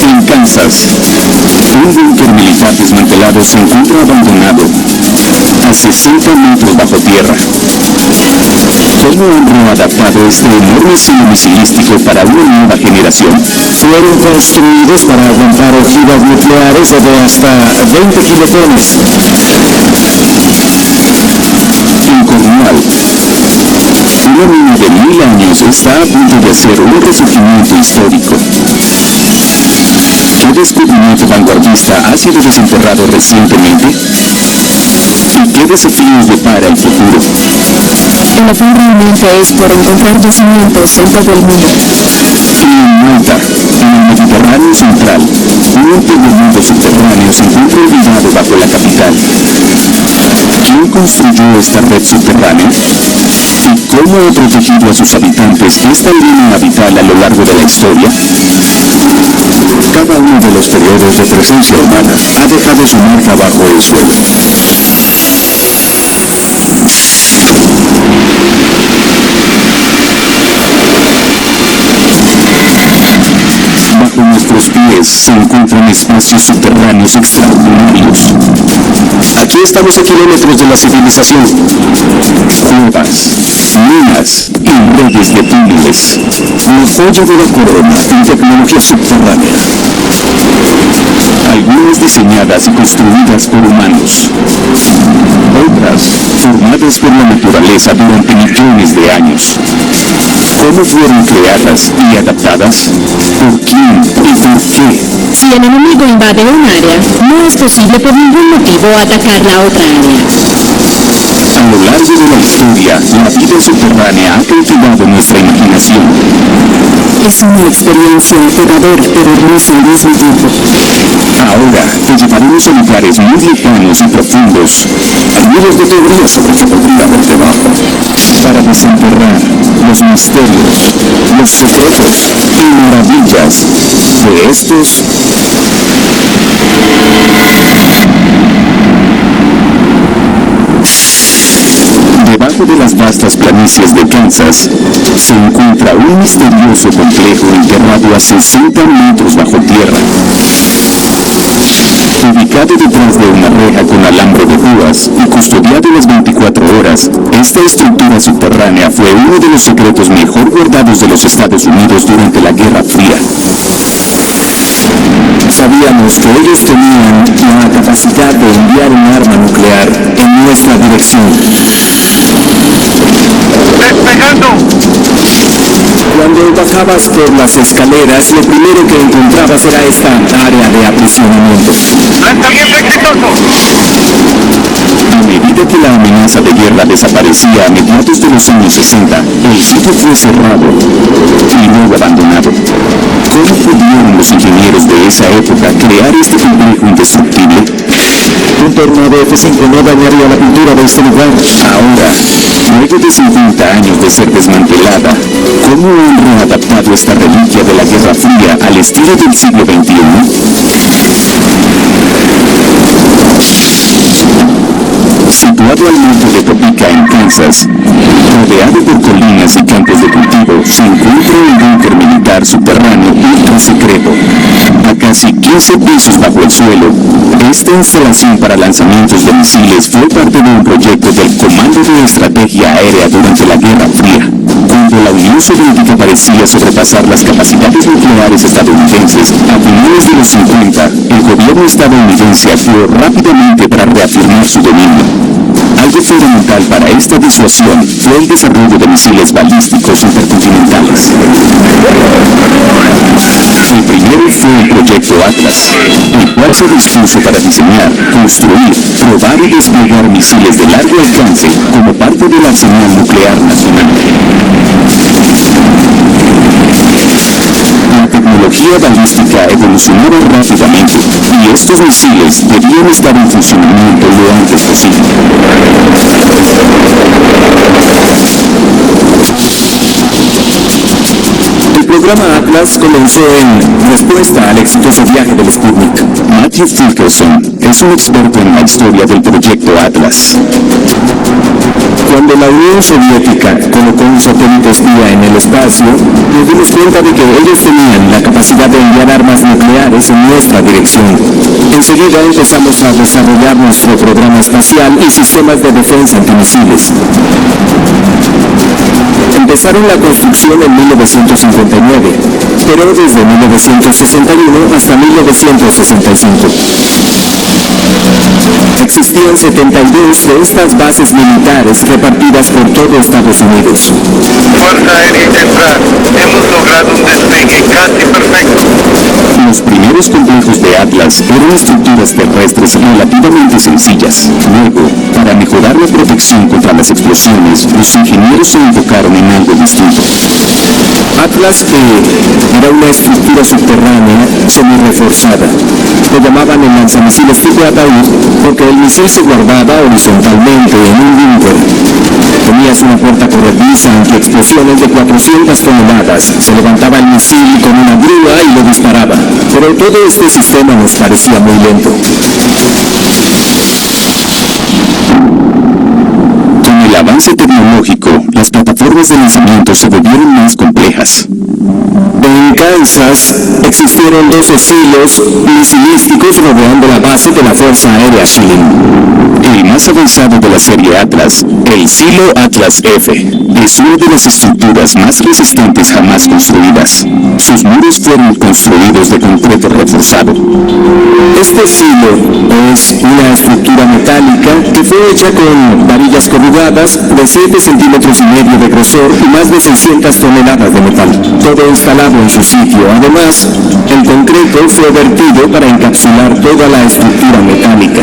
En Kansas, un búnker militar desmantelado se encuentra abandonado a 60 metros bajo tierra. ¿Cómo han readaptado este enorme silo misilístico para una nueva generación? Fueron construidos para aguantar ojivas nucleares de hasta 20 kilotones. En Cornwall, una niña de 1000 años está a punto de hacer un resurgimiento histórico. ¿Qué descubrimiento vanguardista ha sido desenterrado recientemente? ¿Y qué desafíos depara el futuro? El afán realmente es por encontrar yacimientos en todo el mundo. Y en Malta, en el Mediterráneo central, un antiguo mundo subterráneo se encuentra olvidado bajo la capital. ¿Quién construyó esta red subterránea? ¿Y cómo ha protegido a sus habitantes esta línea vital a lo largo de la historia? Cada uno de los periodos de presencia humana ha dejado su marca bajo el suelo. Bajo nuestros pies se encuentran espacios subterráneos extraordinarios. Aquí estamos a kilómetros de la civilización. Cuevas, minas y redes de túneles. La joya de la corona en tecnología subterránea. Algunas diseñadas y construidas por humanos. Otras formadas por la naturaleza durante millones de años. ¿Cómo fueron creadas y adaptadas? ¿Por quién y por qué? Si el enemigo invade un área, no es posible por ningún motivo atacar la otra área. A lo largo de la historia, la vida subterránea ha cautivado nuestra imaginación. Es una experiencia aterradora, pero hermosa al mismo tiempo. Ahora te llevaremos a lugares muy lejanos y profundos, Algunos de teoría sobre qué podría haber debajo. para desenterrar los misterios, los secretos y maravillas de estos Debajo de las vastas planicies de Kansas se encuentra un misterioso complejo enterrado a 60 metros bajo tierra. Ubicado detrás de una reja con alambre de púas y custodiado las 24 horas, esta estructura subterránea fue uno de los secretos mejor guardados de los Estados Unidos durante la Guerra Fría. Sabíamos que ellos tenían la capacidad de enviar un arma nuclear en nuestra dirección. ¡Despegando! Cuando bajabas por las escaleras, lo primero que encontrabas era esta área de aprisionamiento. ¡Lanzamiento exitoso! A medida que la amenaza de guerra desaparecía a mediados de los años 60, el sitio fue cerrado y luego abandonado. ¿Cómo pudieron los ingenieros de esa época crear este complejo indestructible? Un tornado F5 no dañaría la pintura de este lugar. Ahora, luego de 50 años de ser desmantelada, ¿cómo han readaptado esta reliquia de la Guerra Fría al estilo del siglo XXI? Situado al norte de Topeka, en Kansas, rodeado por colinas y campos de cultivo, se encuentra un búnker militar subterráneo ultra secreto. A casi 15 pisos bajo el suelo, esta instalación para lanzamientos de misiles fue parte de un proyecto del Comando de Estrategia Aérea durante la Guerra Fría. Cuando la Unión Soviética parecía sobrepasar las capacidades nucleares estadounidenses, a finales de los 50, el gobierno estadounidense actuó rápidamente para reafirmar su dominio. Algo fundamental para esta disuasión fue el desarrollo de misiles balísticos intercontinentales. El primero fue el Proyecto Atlas, el cual se dispuso para diseñar, construir, probar y desplegar misiles de largo alcance como parte del arsenal nuclear nacional. La tecnología balística evolucionaba rápidamente y estos misiles debían estar en funcionamiento lo antes posible. El programa Atlas comenzó en respuesta al exitoso viaje del Sputnik. Matthew Fulkerson es un experto en la historia del Proyecto Atlas. Cuando la Unión Soviética colocó un satélite espía en el espacio, nos dimos cuenta de que ellos tenían la capacidad capacidad de enviar armas nucleares en nuestra dirección. Enseguida empezamos a desarrollar nuestro programa espacial y sistemas de defensa antimisiles. Empezaron la construcción en 1959, pero desde 1961 hasta 1965. Existían 72 de estas bases militares repartidas por todo Estados Unidos. Fuerza Aérea Central, hemos logrado un despegue casi perfecto. Los primeros complejos de Atlas eran estructuras terrestres relativamente sencillas. Luego, para mejorar la protección contra las explosiones, los ingenieros se enfocaron en algo distinto. Atlas era una estructura subterránea semi-reforzada. Lo llamaban el lanzamisiles tipo ataúd porque el misil se guardaba horizontalmente en un búnker. Tenías una puerta corrediza anti-explosiones de 400 toneladas. Se levantaba el misil con una grúa y lo disparaba. Pero todo este sistema nos parecía muy lento. Con el avance tecnológico, las plataformas de lanzamiento se volvieron más complejas. En Kansas existieron 12 silos misilísticos rodeando la base de la Fuerza Aérea Schilling. El más avanzado de la serie Atlas, el silo Atlas F, es una de las estructuras más resistentes jamás construidas. Sus muros fueron construidos de concreto reforzado. Este silo es una estructura metálica que fue hecha con varillas corrugadas de 7,5 centímetros de grosor y más de 600 toneladas de metal. Todo instalado en su sitio. Además, el concreto fue vertido para encapsular toda la estructura metálica.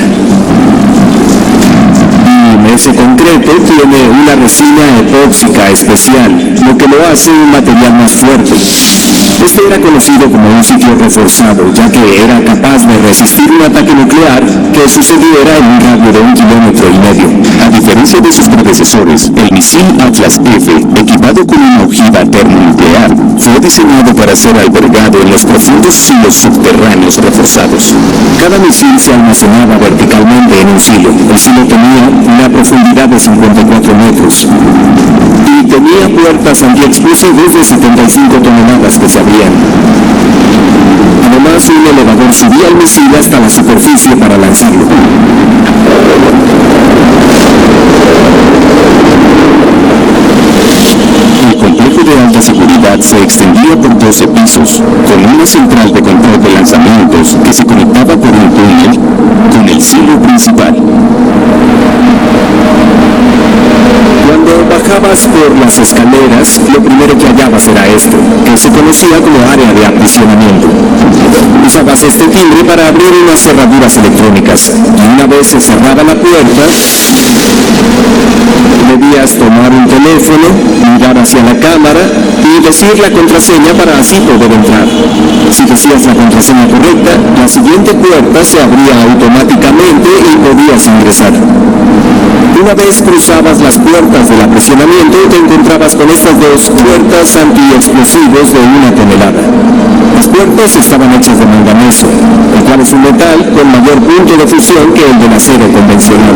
Ese concreto tiene una resina epóxica especial, lo que lo hace un material más fuerte. Este era conocido como un sitio reforzado, ya que era capaz de resistir un ataque nuclear que sucediera en un radio de 1,5 kilómetros. A diferencia de sus predecesores, el misil Atlas F, equipado con una ojiva termonuclear, fue diseñado para ser albergado en los profundos silos subterráneos reforzados. Cada misil se almacenaba verticalmente en un silo. El silo tenía una profundidad de 54 metros y tenía puertas antiexplosivos de 75 toneladas que se abrían. Además, un elevador subía el misil hasta la superficie para lanzarlo. El complejo de alta seguridad se extendía por 12 pisos, con una central de control de lanzamientos que se conectaba por un túnel con el silo principal. Cuando bajabas por las escaleras, lo primero que hallabas era esto, que se conocía como área de aprisionamiento. Usabas este timbre para abrir unas cerraduras electrónicas, y una vez se cerraba la puerta, debías tomar un teléfono, mirar hacia la cámara y decir la contraseña para así poder entrar. Si decías la contraseña correcta, la siguiente puerta se abría automáticamente y podías ingresar. Una vez cruzabas las puertas del aprisionamiento, te encontrabas con estas dos puertas antiexplosivos de 1 tonelada. Las puertas estaban hechas de manganeso, el cual es un metal con mayor punto de fusión que el del acero convencional.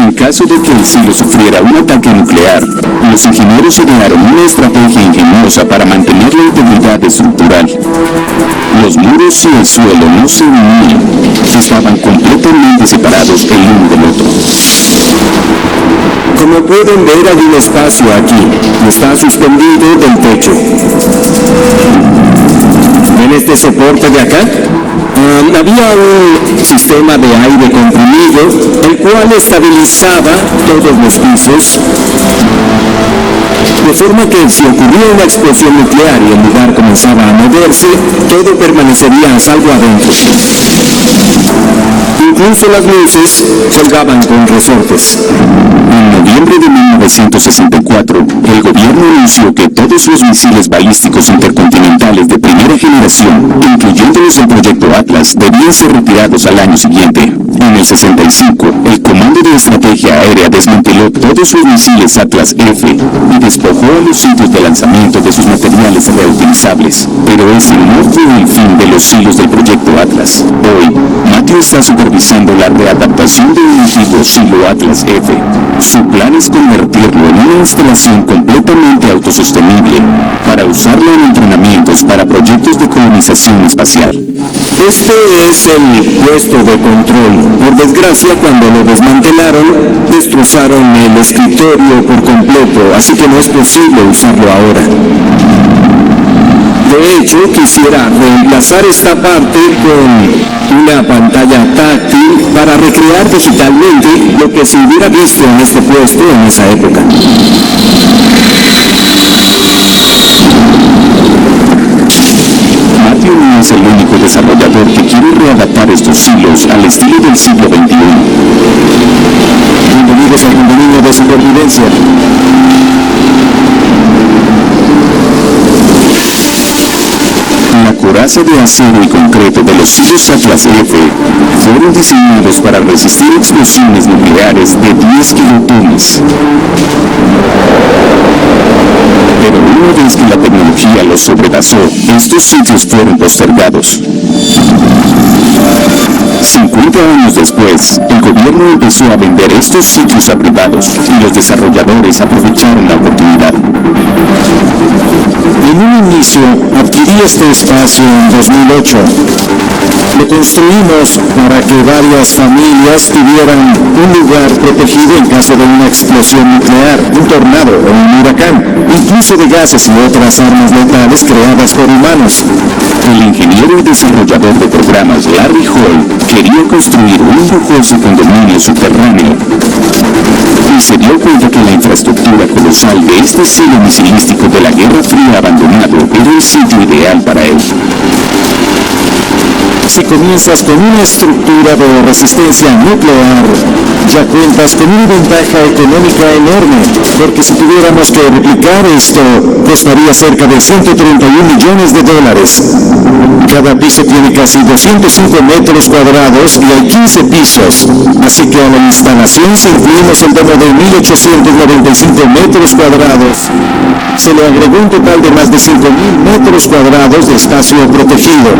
En caso de que el silo sufriera un ataque nuclear, los ingenieros idearon una estrategia ingeniosa para mantener la integridad estructural. Los muros y el suelo no se unían, estaban completamente separados el uno del otro. Como pueden ver, hay un espacio aquí, está suspendido del techo. ¿Ven este soporte de acá? Había un sistema de aire comprimido, el cual estabilizaba todos los pisos, de forma que si ocurría una explosión nuclear y el lugar comenzaba a moverse, todo permanecería a salvo adentro. Incluso las luces colgaban con resortes. En noviembre de 1964, el gobierno anunció que todos los misiles balísticos intercontinentales de primera generación, incluyéndolos el proyecto Atlas, debían ser retirados al año siguiente. En el 65, el Comando de Estrategia Aérea desmanteló todos los misiles Atlas F y despojó a los sitios de lanzamiento de sus materiales reutilizables. Pero ese no fue el fin de los silos del proyecto Atlas. Hoy, Matthew está supervisando revisando la readaptación de un antiguo silo Atlas F. Su plan es convertirlo en una instalación completamente autosostenible para usarlo en entrenamientos para proyectos de colonización espacial. Este es el puesto de control. Por desgracia, cuando lo desmantelaron, destrozaron el escritorio por completo, así que no es posible usarlo ahora. De hecho, quisiera reemplazar esta parte con una pantalla táctil para recrear digitalmente lo que se hubiera visto en este puesto en esa época. Matthew no es el único desarrollador que quiere readaptar estos silos al estilo del siglo XXI. Bienvenidos al contenido de supervivencia. La coraza de acero y concreto de los silos Atlas F fueron diseñados para resistir explosiones nucleares de 10 kilotones. Pero una vez que la tecnología los sobrepasó, estos sitios fueron postergados. 50 años después, el gobierno empezó a vender estos sitios a privados y los desarrolladores aprovecharon la oportunidad. En un inicio, adquirí este espacio en 2008. Lo construimos para que varias familias tuvieran un lugar protegido en caso de una explosión nuclear, un tornado o un huracán, incluso de gases y otras armas letales creadas por humanos. El ingeniero y desarrollador de programas Larry Hall quería construir un lujoso condominio subterráneo y se dio cuenta que la infraestructura colosal de este silo misilístico de la Guerra Fría abandonado era el sitio ideal para él. Si comienzas con una estructura de resistencia nuclear, ya cuentas con una ventaja económica enorme, porque si tuviéramos que replicar esto, costaría cerca de $131 millones. Cada piso tiene casi 205 metros cuadrados y hay 15 pisos, así que a la instalación, si incluimos el domo de 1.895 metros cuadrados, se le agregó un total de más de 5.000 metros cuadrados de espacio protegido.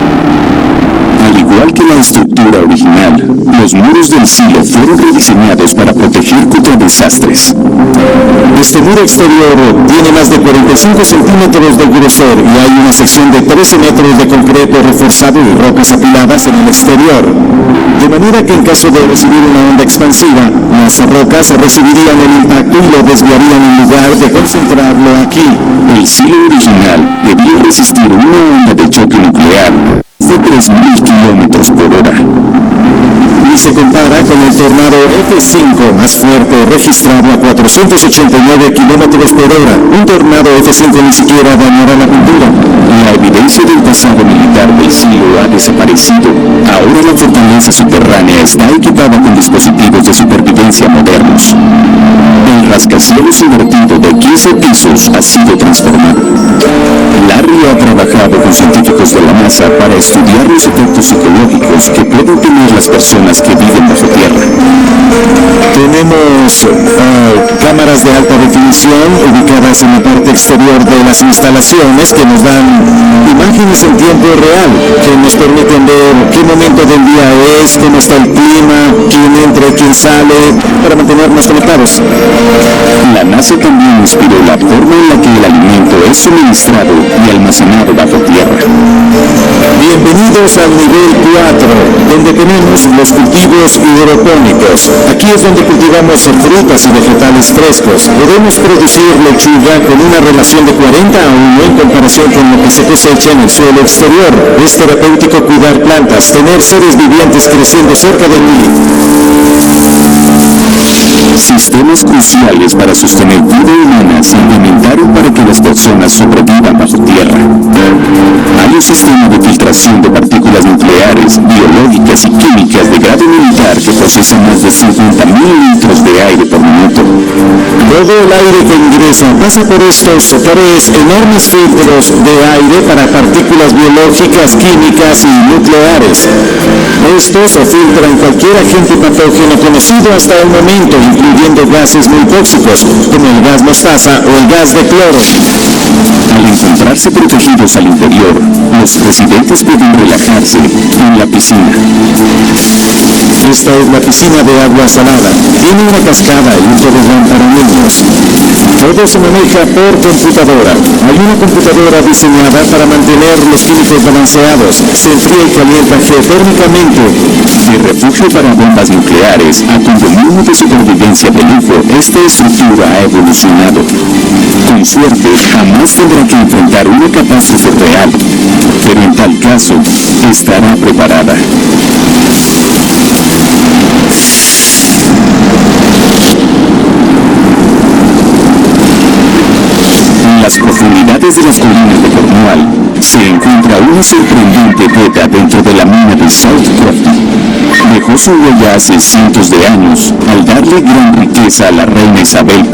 Al igual que la estructura original, los muros del silo fueron rediseñados para proteger contra desastres. Este muro exterior tiene más de 45 centímetros de grosor y hay una sección de 13 metros de concreto reforzado y rocas apiladas en el exterior. De manera que en caso de recibir una onda expansiva, las rocas recibirían el impacto y lo desviarían en lugar de concentrarlo aquí. El silo original debía resistir una onda de choque nuclear de 3.000 kilómetros por hora. Y se compara con el tornado F5 más fuerte registrado a 489 kilómetros por hora. Un tornado F5 ni siquiera dañará la pintura. La evidencia del pasado militar del silo ha desaparecido. Ahora la fortaleza subterránea está equipada con dispositivos de supervivencia modernos. El rascacielos invertido de 15 pisos ha sido transformado. Larry ha trabajado con científicos de la NASA para estudiar los efectos psicológicos que pueden tener las personas que viven bajo tierra. Tenemos cámaras de alta definición ubicadas en la parte exterior de las instalaciones que nos dan imágenes en tiempo real, que nos permiten ver qué momento del día es, cómo está el clima, quién entra y quién sale, para mantenernos conectados. La NASA también inspiró la forma en la que el alimento es suministrado y almacenado bajo tierra. Bienvenidos al nivel 4, donde tenemos los cultivos hidropónicos. Aquí es donde cultivamos frutas y vegetales frescos. Podemos producir lechuga con una relación de 40 a 1 en comparación con lo que se cosecha en el suelo exterior. Es terapéutico cuidar plantas, tener seres vivientes creciendo cerca de mí. Sistemas cruciales para sostener vida humana se implementaron para que las personas sobrevivan bajo tierra. Hay un sistema de filtración de partículas nucleares, biológicas y químicas de grado militar que procesa más de 50.000 litros de aire por minuto. Todo el aire que ingresa pasa por estos tres enormes filtros de aire para partículas biológicas, químicas y nucleares. Estos filtran cualquier agente patógeno conocido hasta el momento, incluyendo gases muy tóxicos, como el gas mostaza o el gas de cloro. Al encontrarse protegidos al interior, los residentes pueden relajarse en la piscina. Esta es la piscina de agua salada. Tiene una cascada y un tobogán para niños. Todo se maneja por computadora. Hay una computadora diseñada para mantener los químicos balanceados. Se enfría y calienta geotérmicamente. De refugio para bombas nucleares a condominio de supervivencia de lujo, esta estructura ha evolucionado. Con suerte, jamás tendrá que enfrentar una catástrofe real, pero en tal caso, estará preparada. En las profundidades de las colinas de Cornwall se encuentra una sorprendente veta dentro de la mina de South Crofty. Dejó su huella hace cientos de años al darle gran riqueza a la reina Isabel I.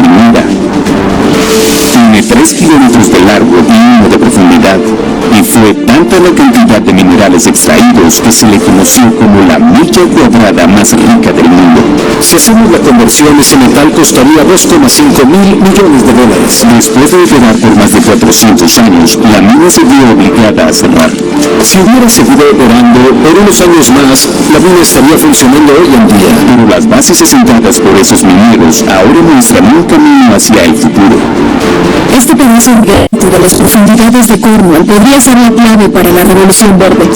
Tiene 3 kilómetros de largo y 1 de profundidad, y fue tanta la cantidad de minerales extraídos que se le conoció como la milla cuadrada más rica del mundo. Si hacemos la conversión, ese metal costaría 2,5 mil millones de dólares. Después de operar por más de 400 años, la mina se vio obligada a cerrar. Si hubiera seguido operando por unos años más, la mina estaría funcionando hoy en día. Pero las bases asentadas por esos mineros ahora muestran un camino hacia el futuro. Este pedazo de las profundidades de Cornwall podría ser la clave para la revolución verde.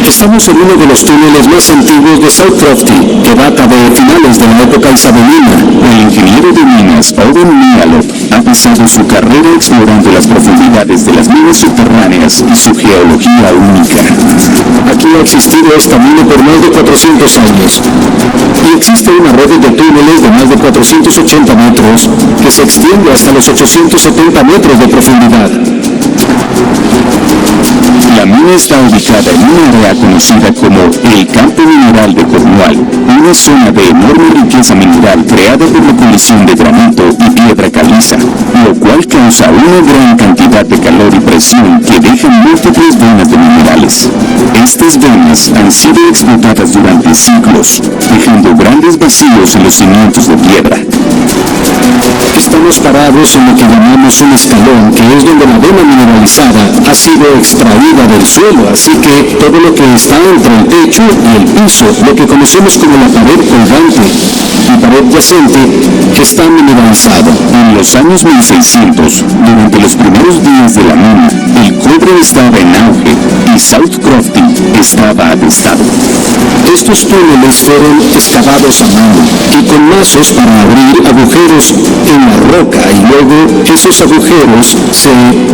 Estamos en uno de los túneles más antiguos de South Crofty, que data de finales de la época isabelina. El ingeniero de minas Owen Nealop ha pasado su carrera explorando las profundidades de las minas subterráneas y su geología única. Aquí ha existido esta mina por más de 400 años. Y existe una red de túneles de más de 480 metros que se extiende hasta los 870 metros de profundidad. La mina está ubicada en un área conocida como el Campo Mineral de Cornwall, una zona de enorme riqueza mineral creada por la colisión de granito y piedra caliza, lo cual causa una gran cantidad de calor y presión que dejan múltiples venas de minerales. Estas venas han sido explotadas durante siglos, dejando grandes vacíos en los cimientos de piedra. Estamos parados en lo que llamamos un escalón, que es donde la vena mineralizada ha sido extraída del suelo, así que todo lo que está entre el techo y el piso, lo que conocemos como la pared colgante y pared yacente, que está mineralizado. En los años 1600, durante los primeros días de la mina, el cobre estaba en auge y South Crofty estaba atestado. Estos túneles fueron excavados a mano y con mazos para abrir agujeros en la roca, y luego esos agujeros se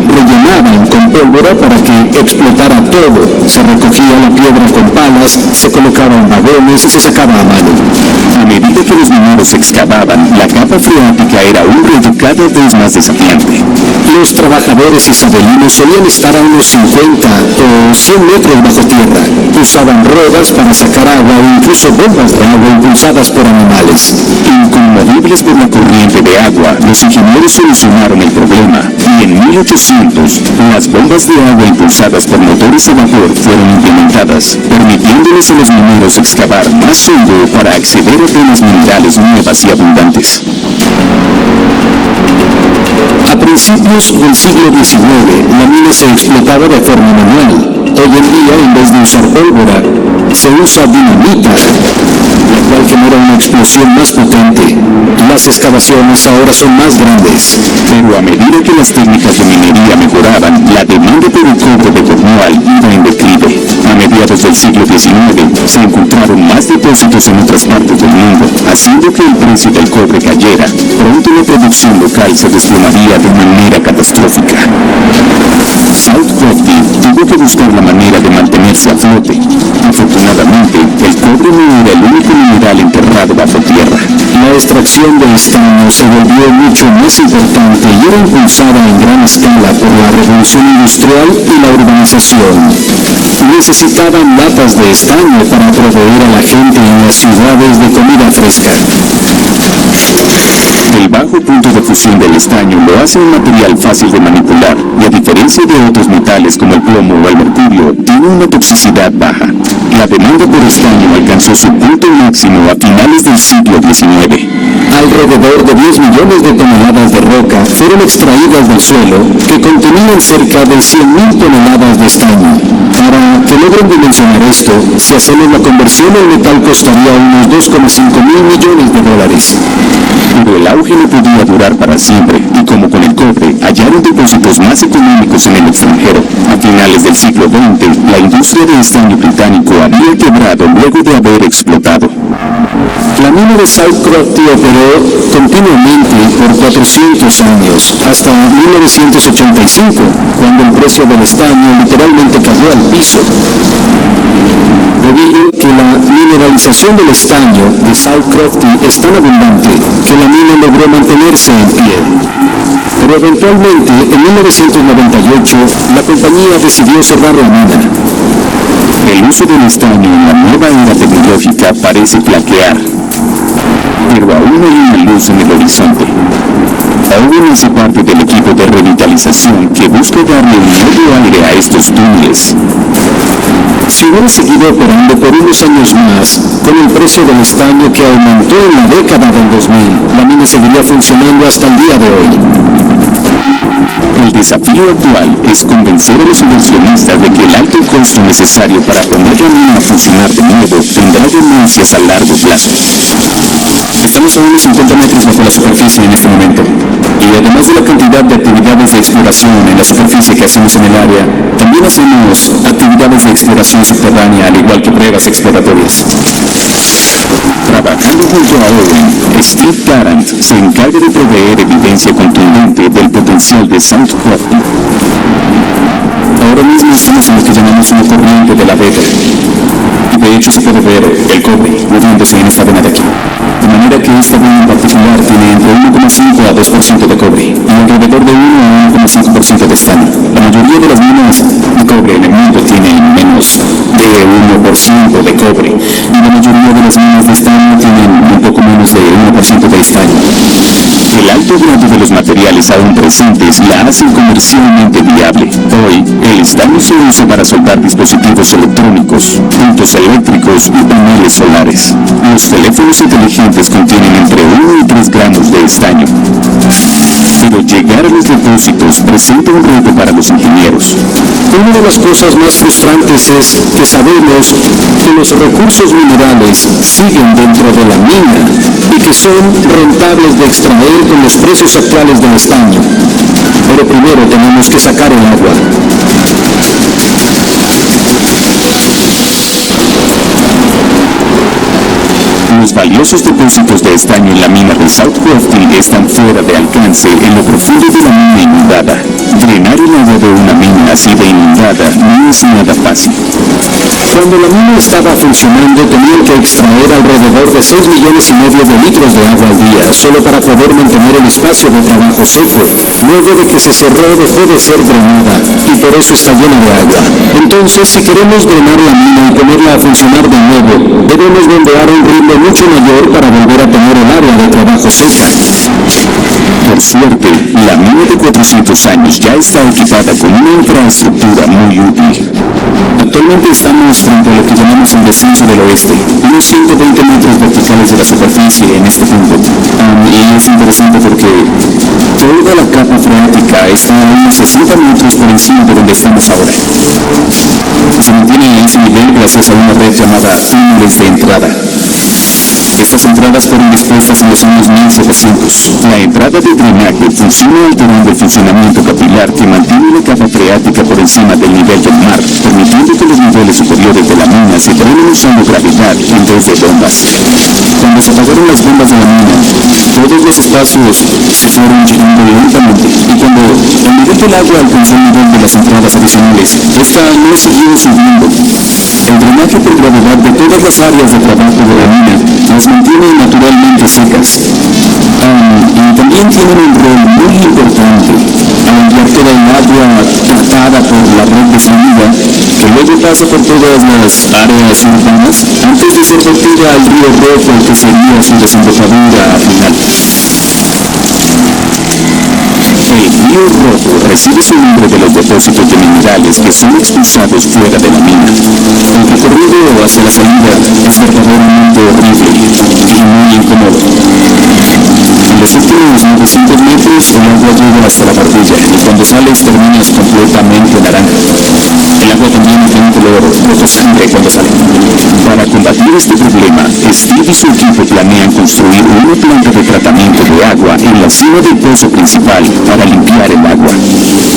rellenaban con pólvora para que explotara todo. Se recogía la piedra con palas, se colocaban vagones y se sacaba a mano. A medida que los mineros excavaban, la capa freática era un reto cada vez más desafiante. Los trabajadores isabelinos solían estar a unos 50 o 100 metros bajo tierra. Usaban rodas para sacar agua o incluso bombas de agua impulsadas por animales. Inconmovibles por la corriente de agua, los ingenieros solucionaron el problema y en 1800 las bombas de agua impulsadas por motores a vapor fueron implementadas, permitiéndoles a los mineros excavar más hondo para acceder a venas minerales nuevas y abundantes. A principios del siglo XIX, la mina se explotaba de forma manual. Hoy en día, en vez de usar pólvora, se usa dinamita, la cual genera una explosión más potente. Las excavaciones ahora son más grandes. Pero a medida que las técnicas de minería mejoraban, la demanda por el cobre de Cornwall iba en declive. A mediados del siglo XIX se encontraron más depósitos en otras partes del mundo, haciendo que el precio del cobre cayera. Pronto la producción local se desplomaría de manera catastrófica. South Crofty tuvo que buscar la manera de mantenerse a flote. Afortunadamente, el cobre no era el único mineral enterrado bajo tierra. La extracción de estaño se volvió mucho más importante y era impulsada en gran escala por la revolución industrial y la urbanización. Necesitaban latas de estaño para proveer a la gente en las ciudades de comida fresca. El bajo punto de fusión del estaño lo hace un material fácil de manipular y, a diferencia de otros metales como el plomo o el mercurio, tiene una toxicidad baja. La demanda por estaño alcanzó su punto máximo a finales del siglo XIX. Alrededor de 10 millones de toneladas de roca fueron extraídas del suelo, que contenían cerca de 100.000 toneladas de estaño. Para que logren dimensionar esto, si hacemos la conversión, el metal costaría unos 2,5 mil millones de dólares. Pero el auge no podía durar para siempre, y como con el cobre, hallaron depósitos más económicos en el extranjero. A finales del siglo XX, la industria de estaño británico había quebrado luego de haber explotado. La mina de South Crofty operó continuamente por 400 años, hasta 1985, cuando el precio del estaño literalmente cayó al piso. Debido a que la mineralización del estaño de South Crofty es tan abundante que la mina logró mantenerse en pie. Pero eventualmente, en 1998, la compañía decidió cerrar la mina. El uso del estaño en la nueva era tecnológica parece flaquear, pero aún hay una luz en el horizonte. Owen hace parte del equipo de revitalización que busca darle un nuevo aire a estos túneles. Si hubiera seguido operando por unos años más, con el precio del estaño que aumentó en la década del 2000, la mina seguiría funcionando hasta el día de hoy. El desafío actual es convencer a los inversionistas de que el alto costo necesario para poner la mina a funcionar de nuevo tendrá ganancias a largo plazo. Estamos a unos 50 metros bajo la superficie en este momento, y además de la cantidad de actividades de exploración en la superficie que hacemos en el área, también hacemos actividades de exploración subterránea, al igual que pruebas exploratorias. Trabajando junto a Owen, Steve Tarrant se encarga de proveer evidencia contundente del potencial de South Crofty. Ahora mismo estamos en lo que llamamos una corriente de la beta, y de hecho se puede ver el cobre moviéndose en esta vena de aquí. De manera que esta vena en particular tiene entre 1,5 a 2% de cobre y alrededor de 1 a 1,5% de estaño. La mayoría de las minas de cobre en el mundo tienen menos de 1% de cobre y la mayoría de las minas de estaño tienen un poco menos de 1% de estaño. El alto grado de los materiales aún presentes la hacen comercialmente viable. Hoy, el estaño se usa para soldar dispositivos electrónicos, puntos eléctricos y paneles solares. Los teléfonos inteligentes contienen entre 1 y 3 gramos de estaño. Pero llegar a los depósitos presenta un reto para los ingenieros. Una de las cosas más frustrantes es que sabemos que los recursos minerales siguen dentro de la mina y que son rentables de extraer con los precios actuales del estaño. Pero primero tenemos que sacar el agua. Los valiosos depósitos de estaño en la mina de South Crofty están fuera de alcance en lo profundo de la mina inundada. Drenar el agua de una mina así de inundada no es nada fácil. Cuando la mina estaba funcionando, tenían que extraer alrededor de 6,5 millones de litros de agua al día, solo para poder mantener el espacio de trabajo seco. Luego de que se cerró, dejó de ser drenada, y por eso está llena de agua. Entonces, si queremos drenar la mina y ponerla a funcionar de nuevo, debemos bombear a un ritmo mucho mayor para volver a tener el área de trabajo seca. Por suerte, la mina de 400 años ya está equipada con una infraestructura muy útil. Actualmente estamos frente a lo que llamamos el descenso del oeste, unos 120 metros verticales de la superficie en este punto. Y es interesante porque toda la capa freática está a unos 60 metros por encima de donde estamos ahora. Se mantiene a ese nivel gracias a una red llamada túneles de entrada. Estas entradas fueron dispuestas en los años 1700. La entrada de drenaje funciona alterando el funcionamiento capilar que mantiene la capa freática por encima del nivel del mar, permitiendo que los niveles superiores de la mina se drenen usando gravedad en vez de bombas. Cuando se apagaron las bombas de la mina, todos los espacios se fueron llenando lentamente, y cuando el nivel del agua alcanzó el nivel de las entradas adicionales, esta no siguió subiendo. El drenaje por gravedad de todas las áreas de trabajo de la mina las mantiene naturalmente secas. Y también tienen un rol muy importante al enviar toda el agua tratada por la red de salida, que luego pasa por todas las áreas urbanas antes de ser vertida al río Rojo, que sería su desembocadura final. El río Rojo recibe su nombre de los depósitos de minerales que son expulsados fuera de la mina. El recorrido hacia la salida es verdaderamente horrible y muy incómodo. En los últimos 900 metros el agua llega hasta la barbilla y cuando sales terminas completamente naranja. El agua también tiene un color rojo sangre cuando sale. Para combatir este problema, Steve y su equipo planean construir una planta de tratamiento de agua en la cima del pozo principal para limpiar el agua.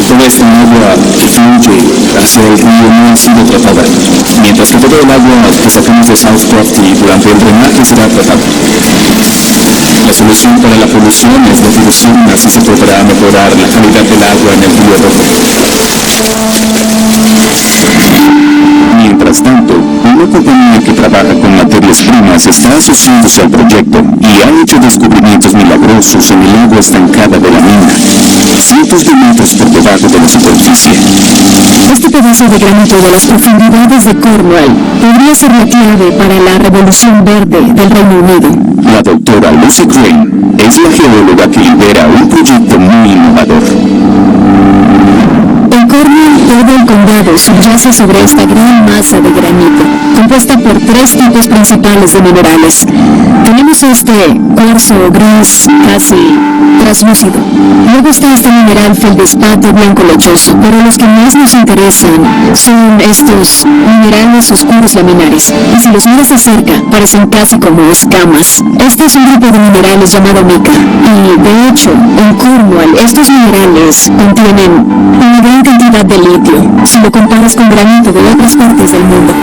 Toda esta agua que fluye hacia el río no ha sido tratada, mientras que todo el agua que sacamos de Southcroft y durante el drenaje será tratado. La solución para la polución es la dilución, así se podrá mejorar la calidad del agua en el río Rojo. Mientras tanto, una compañía que trabaja con materias primas está asociándose al proyecto y ha hecho descubrimientos milagrosos en el agua estancada de la mina, cientos de metros por debajo de la superficie. Este pedazo de granito de las profundidades de Cornwall podría ser la clave para la revolución verde del Reino Unido. La doctora Lucy Crane es la geóloga que lidera un proyecto muy innovador. En Cornwall, todo el condado subyace sobre esta gran masa de granito, compuesta por 3 tipos principales de minerales. Tenemos este cuarzo gris, casi translúcido. Luego está este mineral feldespato blanco lechoso, pero los que más nos interesan son estos minerales oscuros laminares. Y si los miras de cerca, parecen casi como escamas. Este es un grupo de minerales llamado mica. Y de hecho, en Cornwall, estos minerales contienen una gran cantidad de litio, si lo comparas con granito de otras partes del mundo.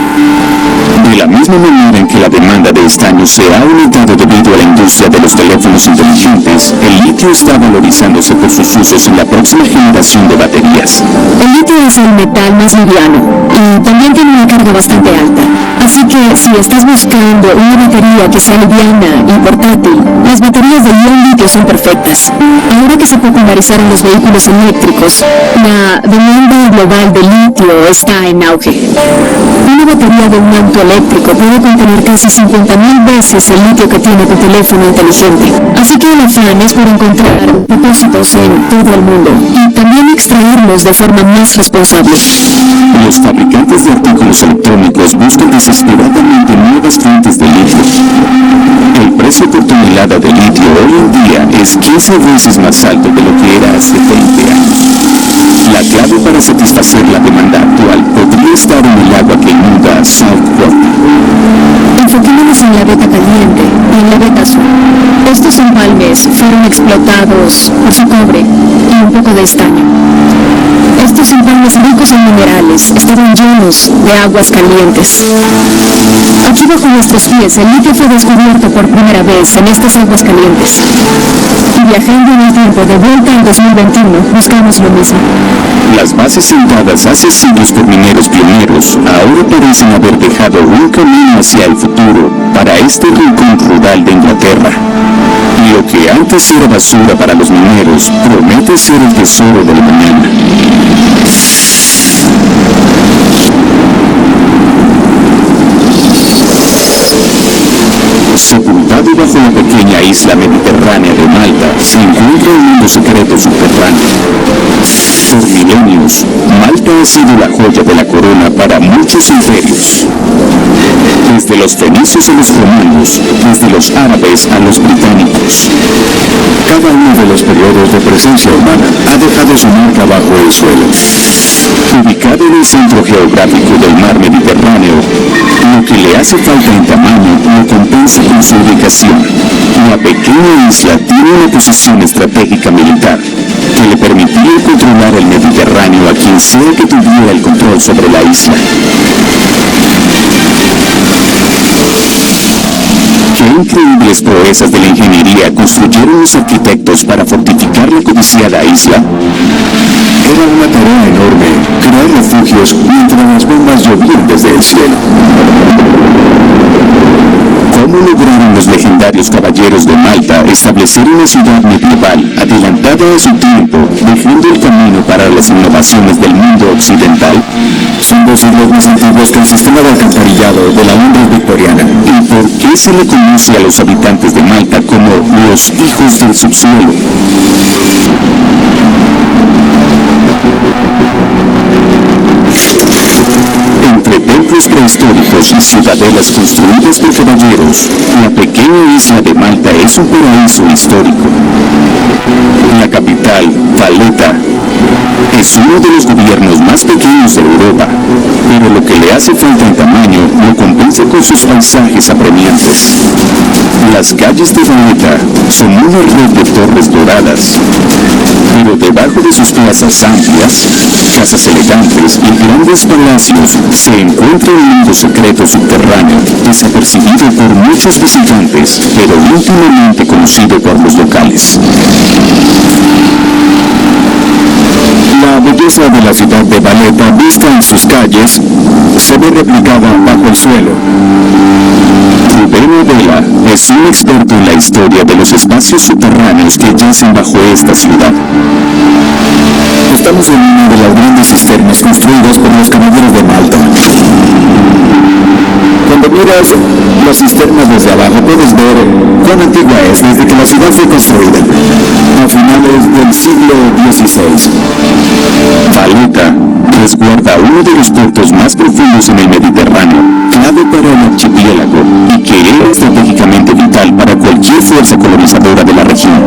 De la misma manera en que la demanda de estaño se ha aumentado debido a la industria de los teléfonos inteligentes, el litio está valorizándose por sus usos en la próxima generación de baterías. El litio es el metal más liviano y también tiene una carga bastante alta. Así que si estás buscando una batería que sea liviana y portátil, las baterías de ion litio son perfectas. Ahora que se popularizaron los vehículos eléctricos, la demanda global de litio está en auge. Una batería de un auto eléctrico puede contener casi 50.000 veces el litio que tiene tu teléfono inteligente. Así que el afán es por encontrar depósitos en todo el mundo y también extraerlos de forma más responsable. Los fabricantes de artículos electrónicos buscan desesperadamente nuevas fuentes de litio. El precio por tonelada de litio hoy en día es 15 veces más alto de lo que era hace 20 años. La clave para satisfacer la demanda actual podría estar en el agua que inunda Southcroft. Enfoquémonos en la veta caliente y en la veta azul. Estos empalmes fueron explotados por su cobre y un poco de estaño. Estos empalmes ricos en minerales estaban llenos de aguas calientes. Aquí bajo nuestros pies, el litio fue descubierto por primera vez en estas aguas calientes. Y viajando en el tiempo de vuelta al 2021, buscamos lo mismo. Las bases sentadas hace siglos por mineros pioneros ahora parecen haber dejado un camino hacia el futuro para este rincón rural de Inglaterra. Lo que antes era basura para los mineros promete ser el tesoro del mañana. Sepultado bajo la pequeña isla mediterránea de Malta se encuentra un mundo secreto subterráneo. Por milenios, Malta ha sido la joya de la corona para muchos imperios. Desde los fenicios a los romanos, desde los árabes a los británicos. Cada uno de los periodos de presencia humana ha dejado su marca bajo el suelo. Ubicado en el centro geográfico del mar Mediterráneo, lo que le hace falta en tamaño lo compensa con su ubicación. La pequeña isla tiene una posición estratégica militar que le permitía controlar el Mediterráneo a quien sea que tuviera el control sobre la isla. Qué increíbles proezas de la ingeniería construyeron los arquitectos para fortificar la codiciada isla. Era una tarea enorme crear refugios mientras las bombas llovían desde el cielo. lograron los legendarios caballeros de Malta establecer una ciudad medieval adelantada a su tiempo, dejando el camino para las innovaciones del mundo occidental? Son 2 siglos más antiguos que el sistema de alcantarillado de la Londres victoriana. ¿Y por qué se le conoce a los habitantes de Malta como los hijos del subsuelo? Entre templos prehistóricos y ciudadelas construidas por caballeros, la pequeña isla de Malta es un paraíso histórico. La capital, Valletta, es uno de los gobiernos más pequeños de Europa, pero lo que le hace falta en tamaño lo compensa con sus paisajes apremiantes. Las calles de Valletta son una red de torres doradas, pero debajo de sus plazas amplias, casas elegantes y grandes palacios se encuentra un mundo secreto subterráneo, desapercibido por muchos visitantes, pero íntimamente conocido por los locales. La belleza de la ciudad de Valletta, vista en sus calles, se ve replicada bajo el suelo. Rubén Vela es un experto en la historia de los espacios subterráneos que yacen bajo esta ciudad. Estamos en una de las grandes cisternas construidas por los caballeros de Malta. Cuando miras la cisterna desde abajo puedes ver cuán antigua es desde que la ciudad fue construida, a finales del siglo XVI. Valletta resguarda uno de los puertos más profundos en el Mediterráneo, clave para el archipiélago y que era estratégicamente vital para cualquier fuerza colonizadora de la región.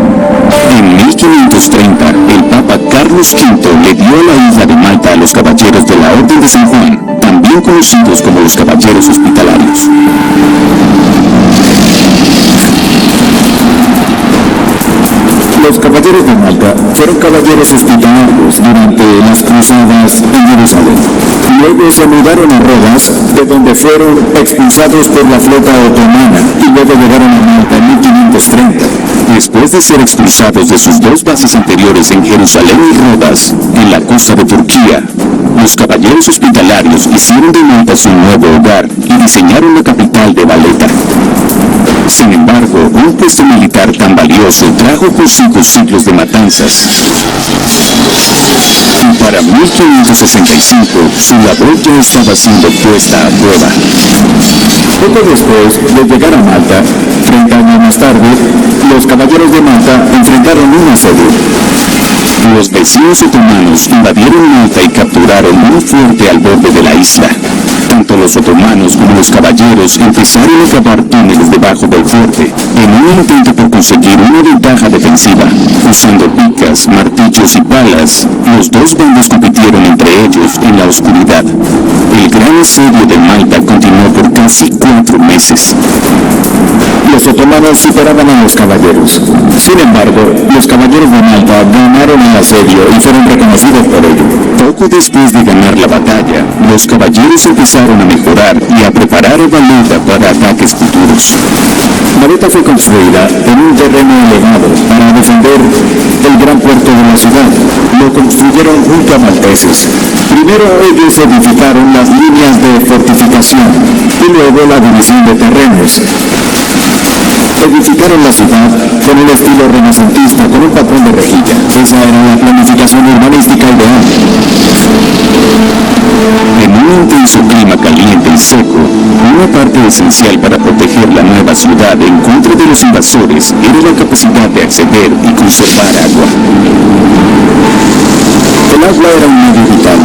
En 1530, el Papa Carlos V le dio a la isla de Malta a los caballeros de la Orden de San Juan, también conocidos como los caballeros hospitalarios. Los caballeros de Malta fueron caballeros hospitalarios durante las cruzadas en Jerusalén. Luego se mudaron a Rodas, de donde fueron expulsados por la flota otomana, y luego llegaron a Malta en 1530. Después de ser expulsados de sus 2 bases anteriores en Jerusalén y Rodas, en la costa de Turquía, los caballeros hospitalarios hicieron de Malta su nuevo hogar y diseñaron la capital de Valletta. Sin embargo, un puesto militar tan valioso trajo consigo siglos de matanzas. Y para 1565, su labor ya estaba siendo puesta a prueba. Poco después de llegar a Malta, 30 años más tarde, los caballeros de Malta enfrentaron un asedio. Los vecinos otomanos invadieron Malta y capturaron un fuerte al borde de la isla. Tanto los otomanos como los caballeros empezaron a cavar túneles debajo del fuerte, en un intento por conseguir una ventaja defensiva. Usando picas, martillos y palas, los 2 bandos compitieron entre ellos en la oscuridad. El gran asedio de Malta continuó por casi 4 meses. Los otomanos superaban a los caballeros. Sin embargo, los caballeros de Malta ganaron el asedio y fueron reconocidos por ello. Poco después de ganar la batalla, los caballeros empezaron a mejorar y a preparar a Valletta para ataques futuros. Valletta fue construida en un terreno elevado para defender el gran puerto de la ciudad. Lo construyeron junto a malteses. Primero ellos edificaron las líneas de fortificación y luego la división de terrenos. Edificaron la ciudad con un estilo renacentista, con un patrón de rejilla. Esa era la planificación urbanística ideal. En un intenso clima caliente y seco, una parte esencial para proteger la nueva ciudad en contra de los invasores era la capacidad de acceder y conservar agua. El agua era un medio vital,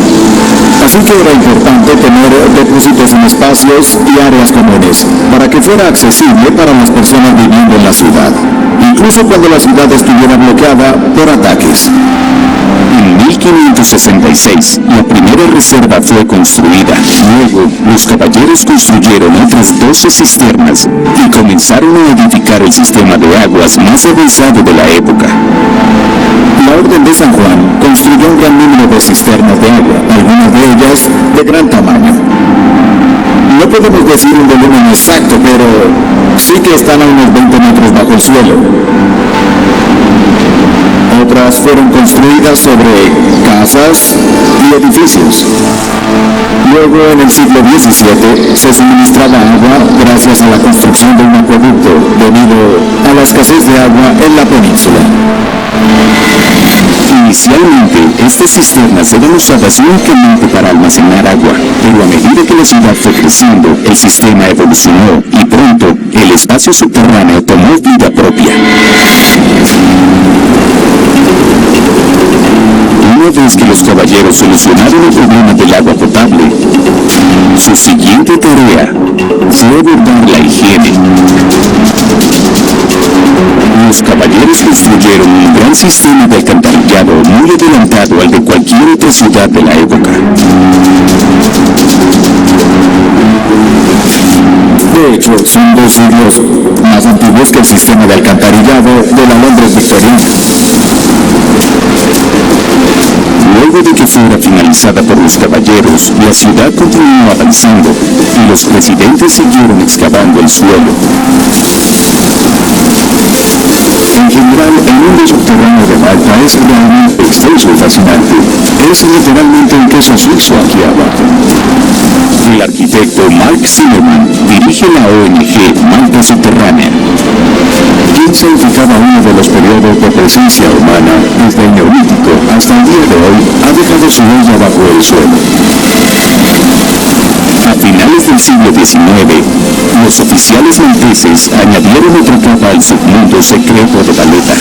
así que era importante tener depósitos en espacios y áreas comunes para que fuera accesible para las personas viviendo en la ciudad, incluso cuando la ciudad estuviera bloqueada por ataques. En 1566, la primera reserva fue construida. Luego, los caballeros construyeron otras 12 cisternas y comenzaron a edificar el sistema de aguas más avanzado de la época. La Orden de San Juan construyó un gran número de cisternas de agua, algunas de ellas de gran tamaño. No podemos decir un volumen exacto, pero sí que están a unos 20 metros bajo el suelo. Otras fueron construidas sobre casas y edificios. Luego, en el siglo XVII, se suministraba agua gracias a la construcción de un acueducto debido a la escasez de agua en la península. Inicialmente, estas cisternas eran usadas únicamente para almacenar agua, pero a medida que la ciudad fue creciendo, el sistema evolucionó y pronto el espacio subterráneo tomó vida propia. Una vez que los caballeros solucionaron el problema del agua potable, su siguiente tarea fue abordar la higiene. Los caballeros construyeron un gran sistema de alcantarillado muy adelantado al de cualquier otra ciudad de la época. De hecho, son 2 siglos más antiguos que el sistema de alcantarillado de la Londres victoriana. Luego de que fuera finalizada por los caballeros, la ciudad continuó avanzando y los presidentes siguieron excavando el suelo. En general, el mundo subterráneo de Malta es realmente extenso y fascinante. Es literalmente un queso suizo aquí abajo. El arquitecto Mark Zimmerman dirige la ONG Malta Subterránea. Piensa en que cada uno de los periodos de presencia humana, desde el Neolítico hasta el día de hoy, ha dejado su huella bajo el suelo. A finales del siglo XIX, los oficiales malteses añadieron otra capa al submundo secreto de Valletta.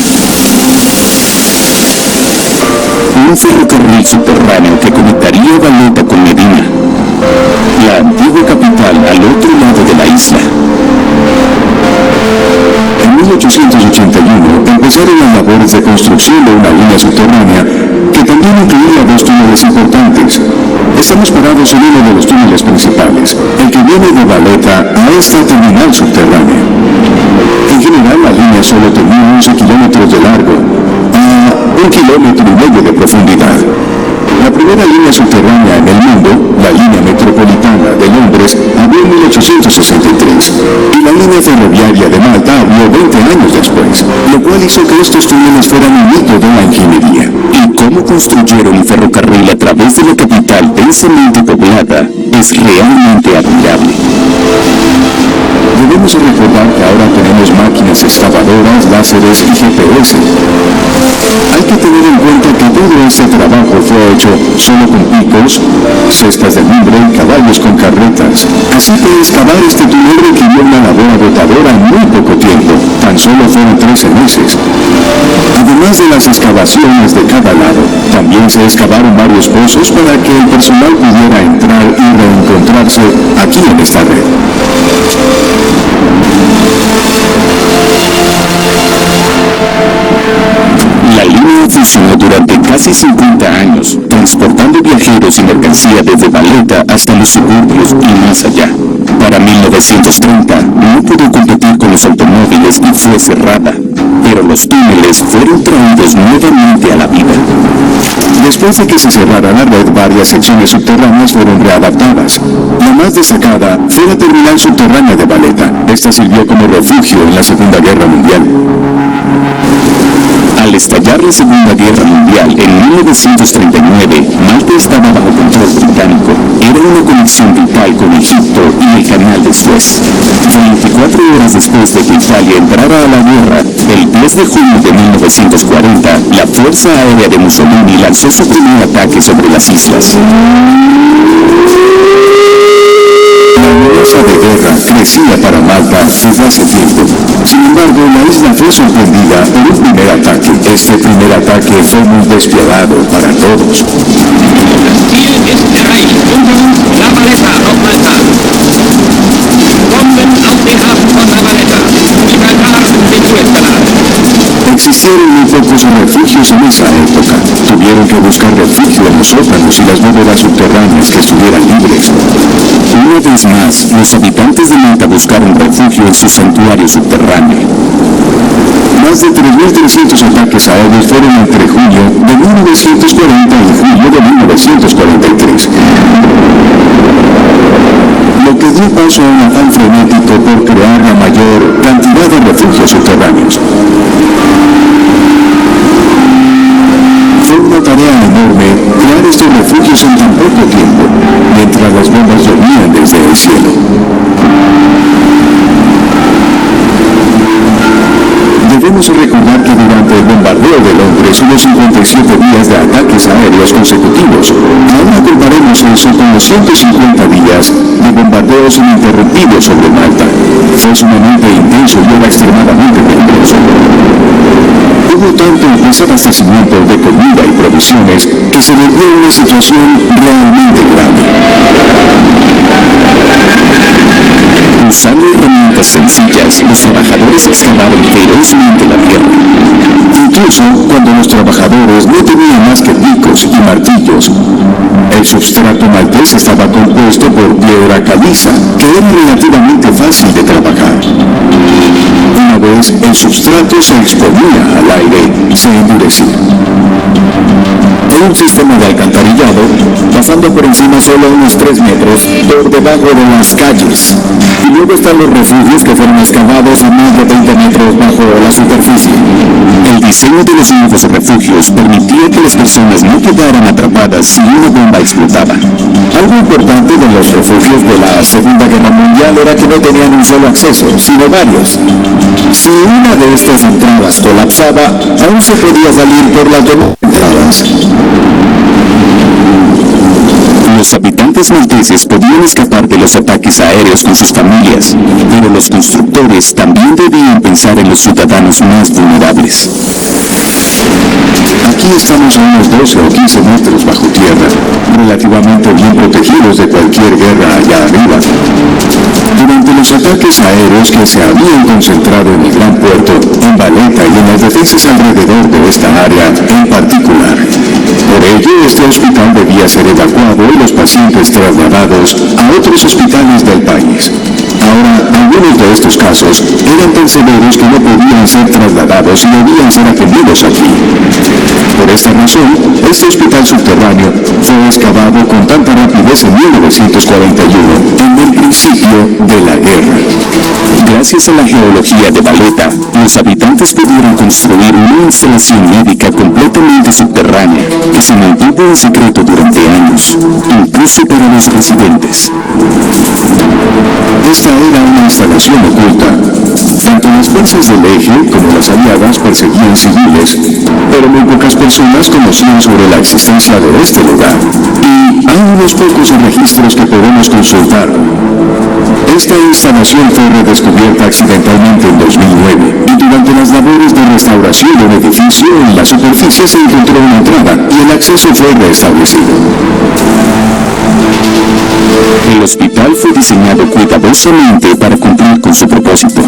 Un ferrocarril subterráneo que conectaría Valletta con Medina, la antigua capital al otro lado de la isla. En 1881 empezaron las labores de construcción de una línea subterránea que también incluía 2 túneles importantes. Estamos parados en uno de los túneles principales, el que viene de Valletta a esta terminal subterránea. En general, la línea solo tenía 11 kilómetros de largo a 1,5 kilómetros de profundidad. La primera línea subterránea en el mundo, la línea metropolitana de Londres, abrió en 1863 y la línea ferroviaria de Malta abrió 20 años después, lo cual hizo que estos túneles fueran un hito de la ingeniería. Y cómo construyeron un ferrocarril a través de la capital densamente poblada es realmente admirable. Debemos recordar que ahora tenemos máquinas excavadoras, láseres y GPS. Hay que tener en cuenta que todo este trabajo fue hecho solo con picos, cestas de mimbre y caballos con carretas. Así que excavar este túnel requirió una labor agotadora en muy poco tiempo, tan solo fueron 13 meses. Además de las excavaciones de cada lado, también se excavaron varios pozos para que el personal pudiera entrar y reencontrarse aquí en esta red. La línea funcionó durante casi 50 años, transportando viajeros y mercancía desde Valletta hasta los suburbios y más allá. Para 1930 no pudo competir con los automóviles y fue cerrada, pero los túneles fueron traídos nuevamente a la vida. Después de que se cerrara la red, varias secciones subterráneas fueron readaptadas. La más destacada fue la terminal subterránea de Valletta. Esta sirvió como refugio en la Segunda Guerra Mundial. Al estallar la Segunda Guerra Mundial en 1939, Malta estaba bajo control británico. Era una conexión vital con Egipto y el Canal de Suez. 24 horas después de que Italia entrara a la guerra, el 10 de junio de 1940, la Fuerza Aérea de Mussolini lanzó su primer ataque sobre las islas. La amenaza de guerra crecía para Malta desde hace tiempo. Sin embargo, la isla fue sorprendida por un primer ataque. Este primer ataque fue muy despiadado para todos. Existieron muy pocos refugios en esa época. Tuvieron que buscar refugio en los sótanos y las bóvedas subterráneas que estuvieran libres. Una vez más, los habitantes de Malta buscaron refugio en su santuario subterráneo. Más de 3.300 ataques aéreos fueron entre junio de 1940 y julio de 1943. Lo que dio paso a un afán frenético por crear la mayor cantidad de refugios subterráneos. Fue una tarea enorme crear estos refugios en tan poco tiempo, mientras las bombas llovían desde el cielo. Debemos recordar que durante el bombardeo de Londres hubo 57 días de ataques aéreos consecutivos. Ahora comparemos eso con los 150 días de bombardeos ininterrumpidos sobre Malta. Fue sumamente intenso y era extremadamente peligroso. Hubo tanto desabastecimiento de comida y provisiones que se volvió una situación realmente grave. Usando herramientas sencillas, los trabajadores excavaban ferozmente la tierra. Incluso cuando los trabajadores no tenían más que picos y martillos, el substrato maltés estaba compuesto por piedra caliza, que era relativamente fácil de trabajar. Una vez el substrato se exponía al aire, se endurecía. Hay un sistema de alcantarillado pasando por encima solo unos 3 metros por debajo de las calles. Y luego están los refugios que fueron excavados a más de 20 metros bajo la superficie. El diseño de los nuevos refugios permitía que las personas no quedaran atrapadas si una bomba explotaba. Algo importante de los refugios de la Segunda Guerra Mundial era que no tenían un solo acceso, sino varios. Si una de estas entradas colapsaba, aún se podía salir por las demás entradas. Los habitantes malteses podían escapar de los ataques aéreos con sus familias, pero los constructores también debían pensar en los ciudadanos más vulnerables. Aquí estamos a unos 12 o 15 metros bajo tierra, relativamente bien protegidos de cualquier guerra allá arriba. Durante los ataques aéreos que se habían concentrado en el gran puerto, en Valletta y en las defensas alrededor de esta área en particular. Por ello, este hospital debía ser evacuado y los pacientes trasladados a otros hospitales del país. Ahora, algunos de estos casos eran tan severos que no podían ser trasladados y debían ser atendidos aquí. Por esta razón, este hospital subterráneo fue excavado con tanta rapidez en 1941, en el principio de la guerra. Gracias a la geología de Valletta, los habitantes pudieron construir una instalación médica completamente subterránea que se mantuvo en secreto durante años, incluso para los residentes. Esta era una instalación oculta. Tanto las fuerzas del eje como las aliadas perseguían civiles, pero muy pocas personas conocían sobre la existencia de este lugar. Y hay unos pocos registros que podemos consultar. Esta instalación fue redescubierta accidentalmente en 2009 y durante las labores de restauración del edificio en la superficie se encontró una entrada y el acceso fue restablecido. El hospital fue diseñado cuidadosamente para cumplir con su propósito.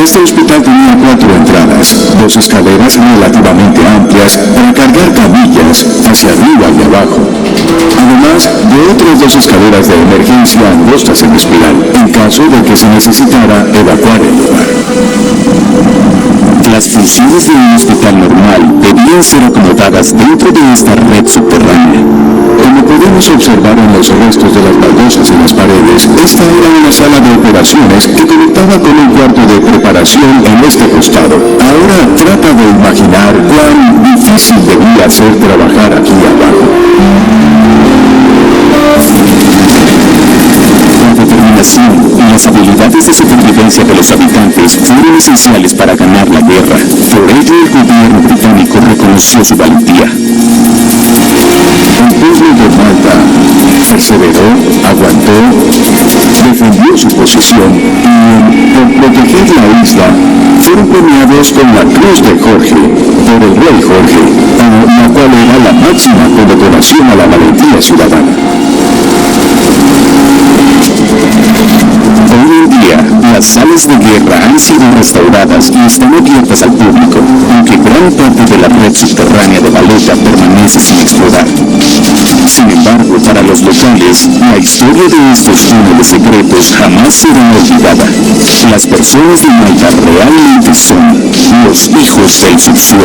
Este hospital tenía 4 entradas, 2 escaleras relativamente amplias para cargar camillas hacia arriba y abajo, además de otras 2 escaleras de emergencia angostas en espiral, en caso de que se necesitara evacuar el lugar. Las funciones de un hospital normal debían ser acomodadas dentro de esta red subterránea. Como podemos observar en los restos de las baldosas en las paredes, esta era una sala de operaciones que conectaba con un cuarto de preparación en este costado. Ahora trata de imaginar cuán difícil debía ser trabajar aquí abajo. La determinación y las habilidades de supervivencia de los habitantes fueron esenciales para ganar la guerra. Por ello, el gobierno británico reconoció su valentía. El pueblo de Malta perseveró, aguantó, defendió su posición y, por proteger la isla, fueron premiados con la Cruz de Jorge por el rey Jorge, la cual era la máxima condecoración a la valentía ciudadana. Hoy en día, las salas de guerra han sido restauradas y están abiertas al público, aunque gran parte de la red subterránea de Valletta permanece sin explorar. Sin embargo, para los locales, la historia de estos túneles secretos jamás será olvidada. Las personas de Malta realmente son los hijos del subsuelo.